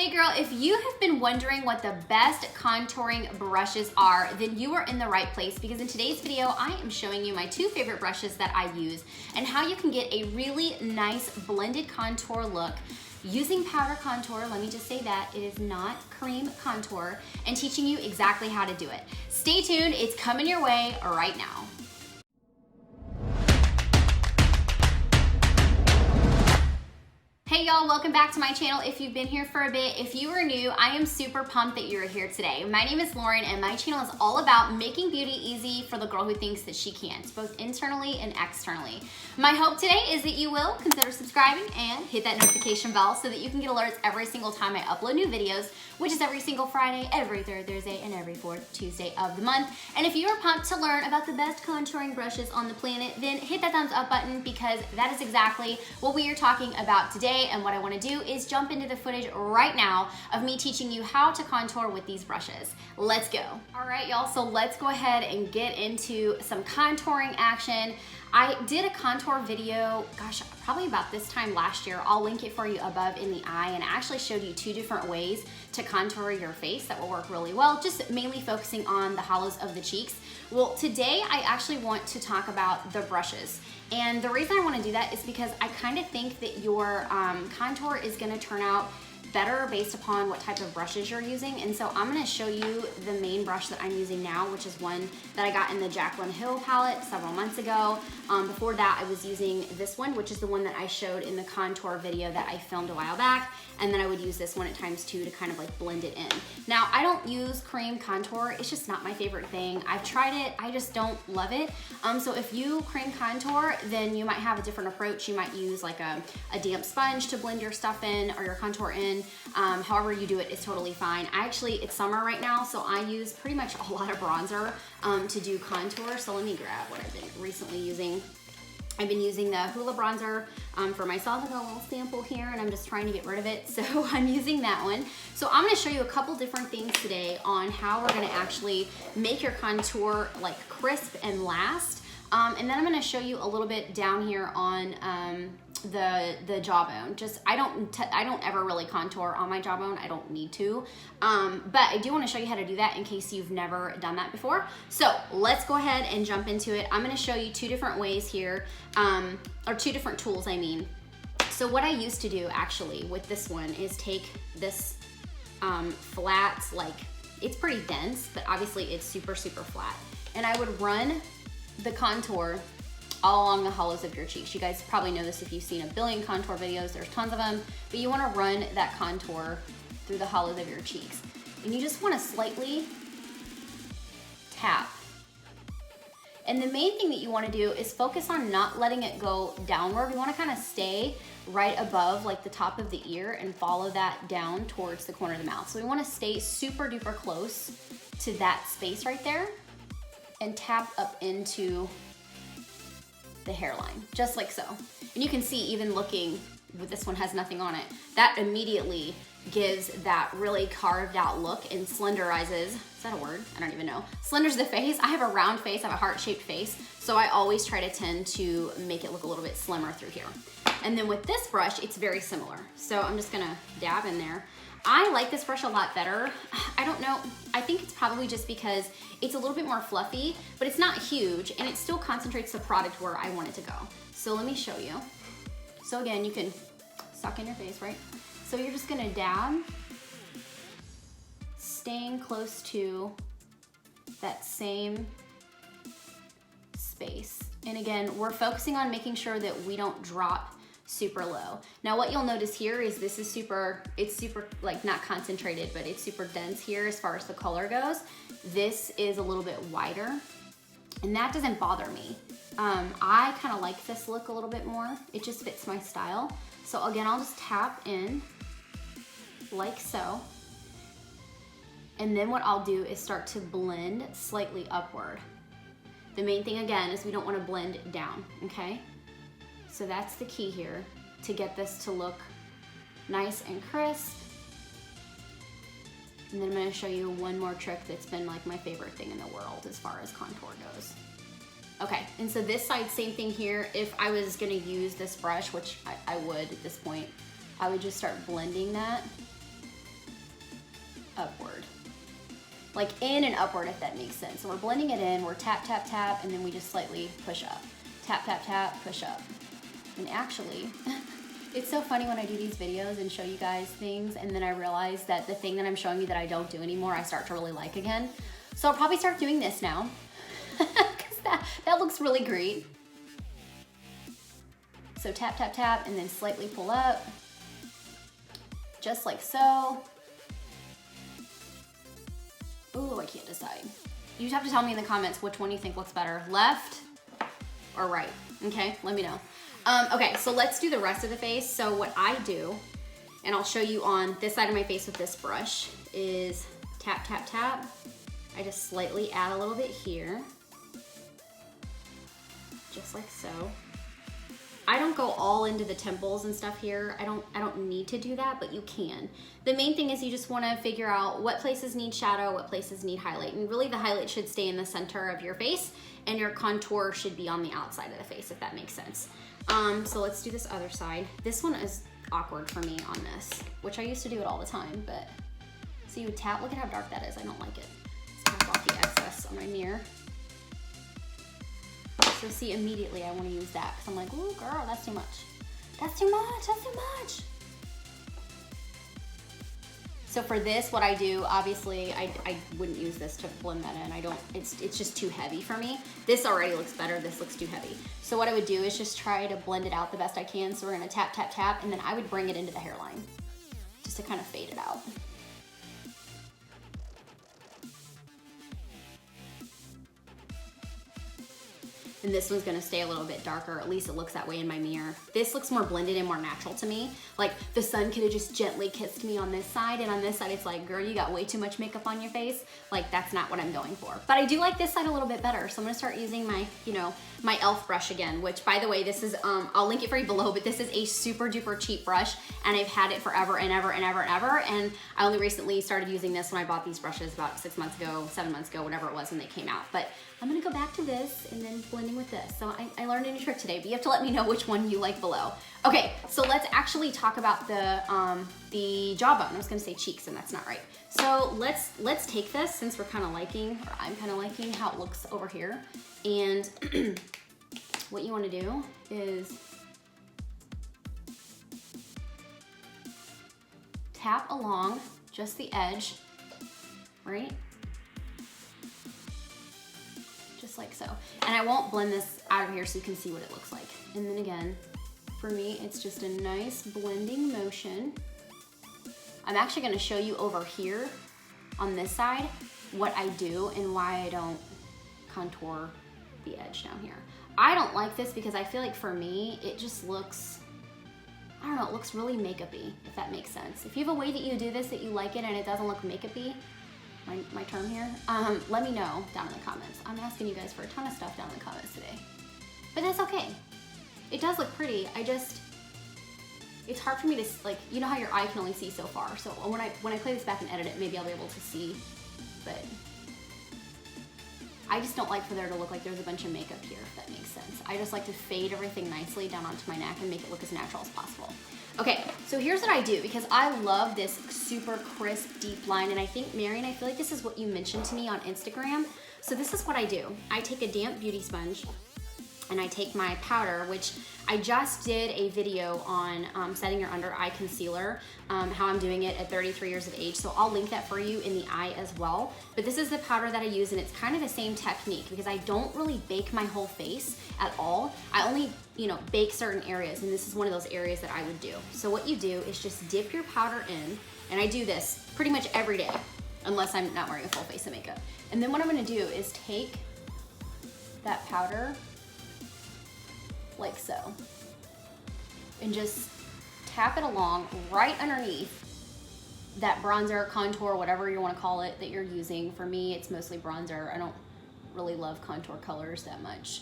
Hey girl, if you have been wondering what the best contouring brushes are, then you are in the right place, because in today's video, I am showing you my two favorite brushes that I use and how you can get a really nice blended contour look using powder contour. Let me just say that it is not cream contour, and teaching you exactly how to do it. Stay tuned, it's coming your way right now. Hey y'all, welcome back to my channel. If you've been here for a bit, if you are new, I am super pumped that you're here today. My name is Lauren, and my channel is all about making beauty easy for the girl who thinks that she can't, both internally and externally. My hope today is that you will consider subscribing and hit that notification bell so that you can get alerts every single time I upload new videos, which is every single Friday, every third Thursday, and every fourth Tuesday of the month. And if you are pumped to learn about the best contouring brushes on the planet, then hit that thumbs up button, because that is exactly what we are talking about today. And what I want to do is jump into the footage right now of me teaching you how to contour with these brushes. Let's go. All right, y'all, so let's go ahead and get into some contouring action. I did a contour video, gosh, probably about this time last year. I'll link it for you above in the eye, and I actually showed you two different ways to contour your face that will work really well, just mainly focusing on the hollows of the cheeks. Well, today I actually want to talk about the brushes. And the reason I want to do that is because I kind of think that your contour is going to turn out better based upon what type of brushes you're using. And so I'm going to show you the main brush that I'm using now, which is one that I got in the Jaclyn palette several months ago. Before that, I was using this one, which is the one that I showed in the contour video that I filmed a while back. And then I would use this one at times too to kind of like blend it in. Now, I don't use cream contour. It's just not my favorite thing. I've tried it. I just don't love it. So if you cream contour, then you might have a different approach. You might use like a damp sponge to blend your stuff in or your contour in. However you do it is totally fine. It's summer right now, so I use pretty much a lot of bronzer to do contour. So let me grab what I've been recently using. I've been using the Hoola bronzer for myself. I got a little sample here, and I'm just trying to get rid of it, so I'm using that one. So I'm going to show you a couple different things today on how we're going to actually make your contour like crisp and last. And then I'm going to show you a little bit down here on the jawbone. I don't ever really contour on my jawbone. I don't need to, but I do want to show you how to do that in case you've never done that before. So let's go ahead and jump into it. I'm going to show you two different ways here, or two different tools, I mean. So what I used to do actually with this one is take this flat, like it's pretty dense, but obviously it's super, super flat. And I would run the contour all along the hollows of your cheeks. You guys probably know this if you've seen a billion contour videos. There's tons of them, but you want to run that contour through the hollows of your cheeks. And you just want to slightly tap. And the main thing that you want to do is focus on not letting it go downward. You want to kind of stay right above like the top of the ear and follow that down towards the corner of the mouth. So we want to stay super duper close to that space right there and tap up into the hairline, just like so. And you can see, even looking, this one has nothing on it, that immediately gives that really carved out look and slenderizes, is that a word? I don't even know. Slenders the face. I have a round face, I have a heart-shaped face, so I always try to tend to make it look a little bit slimmer through here. And then with this brush, it's very similar. So I'm just gonna dab in there. I like this brush a lot better. I don't know, I think it's probably just because it's a little bit more fluffy, but it's not huge, and it still concentrates the product where I want it to go. So let me show you. So again, you can suck in your face, right? So you're just gonna dab, staying close to that same space. And again, we're focusing on making sure that we don't drop super low. Now what you'll notice here is this is it's super like not concentrated, but it's super dense here as far as the color goes. This is a little bit wider, and that doesn't bother me. I kind of like this look a little bit more. It just fits my style. So again, I'll just tap in like so. And then what I'll do is start to blend slightly upward. The main thing again is we don't want to blend down, okay? So that's the key here, to get this to look nice and crisp. And then I'm gonna show you one more trick that's been like my favorite thing in the world as far as contour goes. Okay, and so this side, same thing here. If I was gonna use this brush, which I would at this point, I would just start blending that like in and upward, if that makes sense. So we're blending it in, we're tap, tap, tap, and then we just slightly push up. Tap, tap, tap, push up. And actually, it's so funny when I do these videos and show you guys things, and then I realize that the thing that I'm showing you that I don't do anymore, I start to really like again. So I'll probably start doing this now, because that looks really great. So tap, tap, tap, and then slightly pull up, just like so. Ooh, I can't decide. You have to tell me in the comments which one you think looks better, left or right, okay? Let me know. Okay, so let's do the rest of the face. So what I do, and I'll show you on this side of my face with this brush, is tap, tap, tap. I just slightly add a little bit here, just like so. I don't go all into the temples and stuff here. I don't need to do that, but you can. The main thing is you just wanna figure out what places need shadow, what places need highlight. And really the highlight should stay in the center of your face, and your contour should be on the outside of the face, if that makes sense. So let's do this other side. This one is awkward for me on this, which I used to do it all the time, but so you would tap, look at how dark that is, I don't like it. Let's tap off the excess on my mirror. So see, immediately I want to use that because I'm like, ooh, girl, that's too much. That's too much, that's too much. So for this, what I do, obviously, I wouldn't use this to blend that in. It's just too heavy for me. This already looks better, this looks too heavy. So what I would do is just try to blend it out the best I can. So we're gonna tap, tap, tap, and then I would bring it into the hairline just to kind of fade it out. And this one's gonna stay a little bit darker, at least it looks that way in my mirror. This looks more blended and more natural to me. Like the sun could have just gently kissed me on this side, and on this side it's like, girl, you got way too much makeup on your face. Like that's not what I'm going for. But I do like this side a little bit better, so I'm gonna start using my, my e.l.f. brush again, which by the way, this is, I'll link it for you below, but this is a super duper cheap brush, and I've had it forever and ever and ever and ever, and I only recently started using this when I bought these brushes about 6 months ago, 7 months ago, whatever it was when they came out. But I'm gonna go back to this and then blending with this. So I learned a new trick today, but you have to let me know which one you like below. Okay, so let's actually talk about the jawbone. I was gonna say cheeks, and that's not right. So let's take this, since we're kind of liking, or I'm kind of liking how it looks over here. And what you wanna do is tap along just the edge, right? Just like so. And I won't blend this out of here so you can see what it looks like. And then again, for me, it's just a nice blending motion. I'm actually gonna show you over here on this side what I do and why I don't contour the edge down here. I don't like this because I feel like for me, it just looks, I don't know, it looks really makeup-y, if that makes sense. If you have a way that you do this that you like it and it doesn't look makeup-y, my term here, let me know down in the comments. I'm asking you guys for a ton of stuff down in the comments today. But that's okay. It does look pretty. It's hard for me to, like, you know how your eye can only see so far. So when I play this back and edit it, maybe I'll be able to see, but I just don't like for there to look like there's a bunch of makeup here, if that makes sense. I just like to fade everything nicely down onto my neck and make it look as natural as possible. Okay, so here's what I do, because I love this super crisp, deep line, and I think, Marion, I feel like this is what you mentioned to me on Instagram. So this is what I do. I take a damp beauty sponge, and I take my powder, which I just did a video on setting your under eye concealer, how I'm doing it at 33 years of age. So I'll link that for you in the eye as well. But this is the powder that I use, and it's kind of the same technique because I don't really bake my whole face at all. I only, bake certain areas, and this is one of those areas that I would do. So what you do is just dip your powder in, and I do this pretty much every day, unless I'm not wearing a full face of makeup. And then what I'm gonna do is take that powder like so, and just tap it along right underneath that bronzer, contour, whatever you want to call it that you're using. For me, it's mostly bronzer. I don't really love contour colors that much.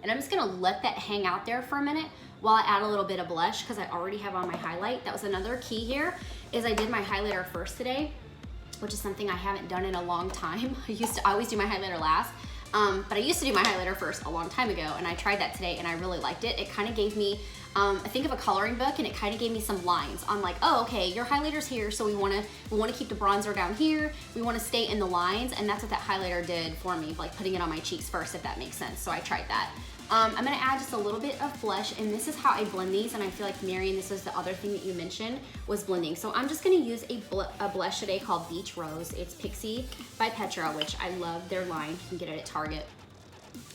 And I'm just gonna let that hang out there for a minute while I add a little bit of blush, because I already have on my highlight. That was another key here, is I did my highlighter first today, which is something I haven't done in a long time. I always do my highlighter last. But I used to do my highlighter first a long time ago, and I tried that today and I really liked it. It kind of gave me think of a coloring book, and it kind of gave me some lines on like, oh, okay, your highlighter's here, so we want to keep the bronzer down here. We want to stay in the lines, and that's what that highlighter did for me, like putting it on my cheeks first, if that makes sense. So I tried that. I'm gonna add just a little bit of blush, and this is how I blend these, and I feel like, Marion, this was the other thing that you mentioned, was blending. So I'm just gonna use a blush today called Beach Rose. It's Pixie by Petra, which I love their line. You can get it at Target.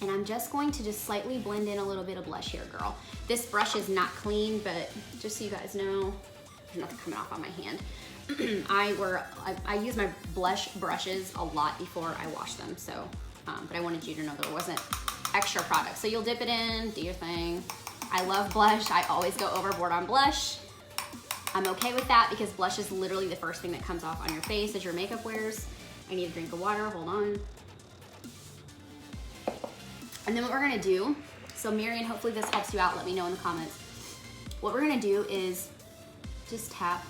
And I'm just going to just slightly blend in a little bit of blush here, girl. This brush is not clean, but just so you guys know, there's nothing coming off on my hand. I use my blush brushes a lot before I wash them, so, but I wanted you to know there wasn't extra product. So you'll dip it in, do your thing. I love blush. I always go overboard on blush. I'm okay with that because blush is literally the first thing that comes off on your face as your makeup wears. I need a drink of water, hold on. And then what we're gonna do, so Marion, hopefully this helps you out, let me know in the comments. What we're gonna do is just tap,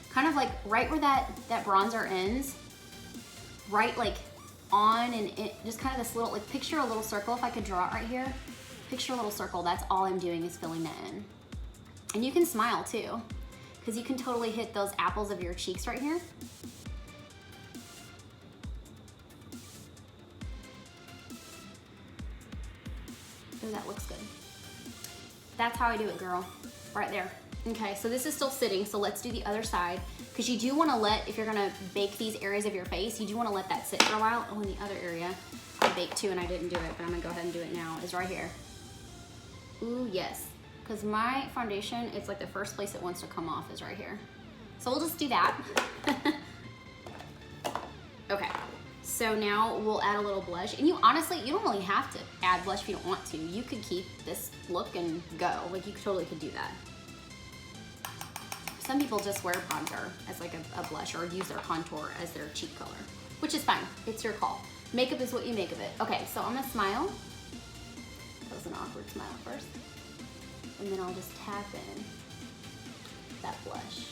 kind of like right where that bronzer ends, right like on, and it just kind of this little, like picture a little circle. If I could draw it right here, picture a little circle. That's all I'm doing is filling that in. And you can smile too, because you can totally hit those apples of your cheeks right here. Oh, that looks good. That's how I do it, girl, right there. Okay, so this is still sitting, so let's do the other side, because you do want to let, if you're going to bake these areas of your face, you do want to let that sit for a while. Oh, and the other area I baked too, and I didn't do it, but I'm going to go ahead and do it now, is right here. Ooh, yes, because my foundation, it's like the first place it wants to come off is right here. So we'll just do that. Okay, so now we'll add a little blush, and you honestly, you don't really have to add blush if you don't want to. You could keep this look and go, like you totally could do that. Some people just wear bronzer as like a blush, or use their contour as their cheek color, which is fine. It's your call. Makeup is what you make of it. Okay, so I'm gonna smile. That was an awkward smile first. And then I'll just tap in that blush.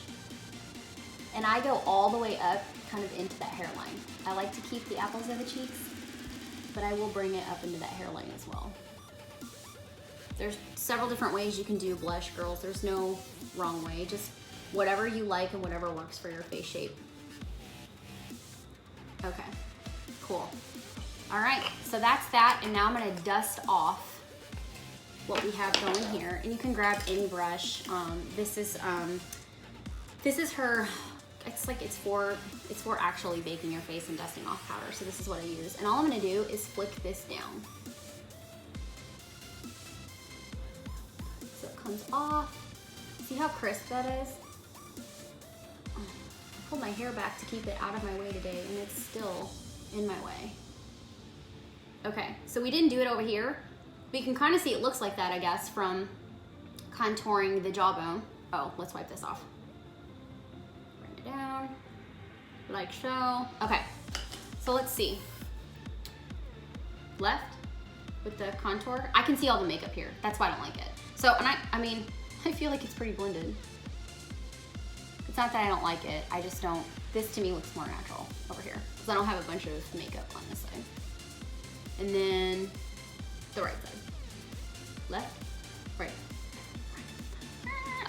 And I go all the way up, kind of into that hairline. I like to keep the apples of the cheeks, but I will bring it up into that hairline as well. There's several different ways you can do blush, girls. There's no wrong way. Just whatever you like and whatever works for your face shape. Okay, cool. All right, so that's that, and now I'm gonna dust off what we have going here, and you can grab any brush. This is her, it's for actually baking your face and dusting off powder, so this is what I use. And all I'm gonna do is flick this down. So it comes off. See how crisp that is? I pulled my hair back to keep it out of my way today, and it's still in my way. Okay, so we didn't do it over here. We can kind of see it looks like that, I guess, from contouring the jawbone. Oh, let's wipe this off. Bring it down, like so. Okay, so let's see. Left with the contour. I can see all the makeup here. That's why I don't like it. So, and I mean, I feel like it's pretty blended. It's not that I don't like it, I just don't, this to me looks more natural over here, because I don't have a bunch of makeup on this side. And then the right side. Left, right.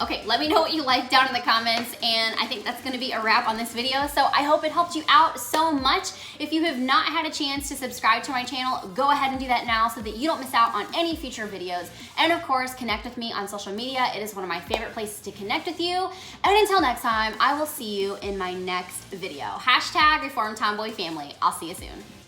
Okay, let me know what you like down in the comments, and I think that's gonna be a wrap on this video. So I hope it helped you out so much. If you have not had a chance to subscribe to my channel, go ahead and do that now so that you don't miss out on any future videos. And of course, connect with me on social media. It is one of my favorite places to connect with you. And until next time, I will see you in my next video. #ReformTomboyFamily. I'll see you soon.